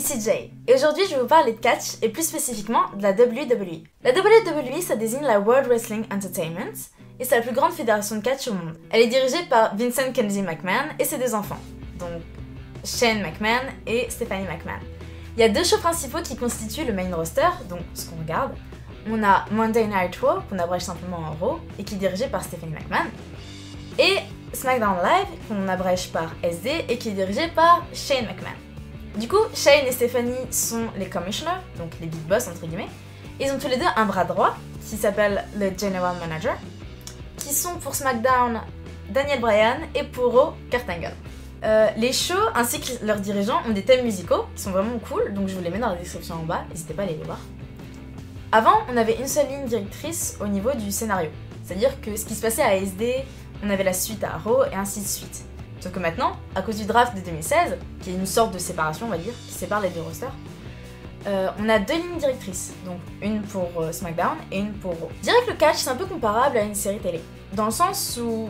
CJ, et aujourd'hui je vais vous parler de catch, et plus spécifiquement de la WWE. La WWE, ça désigne la World Wrestling Entertainment, et c'est la plus grande fédération de catch au monde. Elle est dirigée par Vincent Kennedy McMahon et ses deux enfants, donc Shane McMahon et Stephanie McMahon. Il y a deux shows principaux qui constituent le main roster, donc ce qu'on regarde. On a Monday Night Raw, qu'on abrège simplement en Raw, et qui est dirigé par Stephanie McMahon, et SmackDown Live, qu'on abrège par SD, et qui est dirigé par Shane McMahon. Du coup, Shane et Stephanie sont les commissioners, donc les big boss entre guillemets. Ils ont tous les deux un bras droit, qui s'appelle le General Manager, qui sont pour SmackDown Daniel Bryan et pour Raw Kurt Angle. Les shows ainsi que leurs dirigeants ont des thèmes musicaux qui sont vraiment cool, donc je vous les mets dans la description en bas, n'hésitez pas à aller les voir. Avant, on avait une seule ligne directrice au niveau du scénario, c'est-à-dire que ce qui se passait à SD, on avait la suite à Raw et ainsi de suite. Sauf que maintenant, à cause du draft de 2016, qui est une sorte de séparation on va dire, qui sépare les deux rosters, on a deux lignes directrices, donc une pour SmackDown et une pour Raw. Je dirais que le catch c'est un peu comparable à une série télé, dans le sens où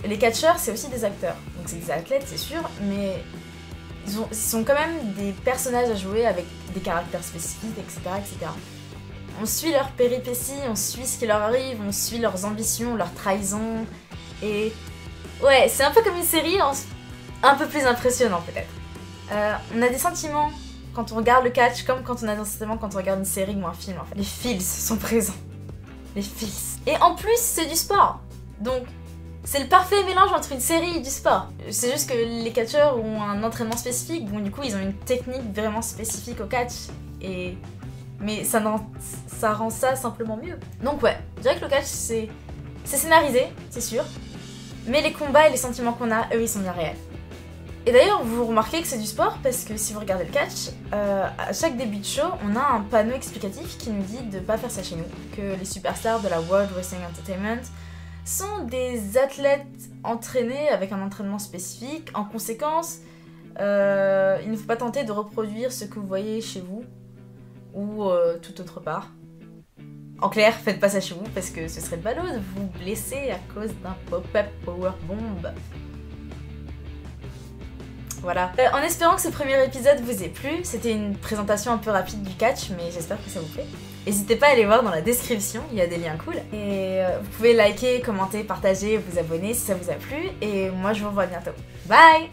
les catcheurs c'est aussi des acteurs, donc c'est des athlètes c'est sûr, mais ils sont quand même des personnages à jouer avec des caractères spécifiques, etc. etc. On suit leurs péripéties, on suit ce qui leur arrive, on suit leurs ambitions, leurs trahisons, et ouais, c'est un peu comme une série, un peu plus impressionnant peut-être. On a des sentiments quand on regarde le catch, comme quand on a des sentiments quand on regarde une série ou un film en fait. Les feels sont présents. Les feels. Et en plus, c'est du sport. Donc, c'est le parfait mélange entre une série et du sport. C'est juste que les catcheurs ont un entraînement spécifique, donc du coup, ils ont une technique vraiment spécifique au catch. Mais ça rend ça simplement mieux. Donc ouais, je dirais que le catch, c'est scénarisé, c'est sûr. Mais les combats et les sentiments qu'on a, eux, ils sont bien réels. Et d'ailleurs, vous remarquez que c'est du sport parce que si vous regardez le catch, à chaque début de show, on a un panneau explicatif qui nous dit de pas faire ça chez nous. Que les superstars de la World Wrestling Entertainment sont des athlètes entraînés avec un entraînement spécifique. En conséquence, il ne faut pas tenter de reproduire ce que vous voyez chez vous ou tout autre part. En clair, faites pas ça chez vous parce que ce serait ballot de vous blesser à cause d'un pop-up powerbomb. Voilà. En espérant que ce premier épisode vous ait plu, c'était une présentation un peu rapide du catch, mais j'espère que ça vous plaît. N'hésitez pas à aller voir dans la description, il y a des liens cool. Et vous pouvez liker, commenter, partager, vous abonner si ça vous a plu. Et moi je vous revois bientôt. Bye!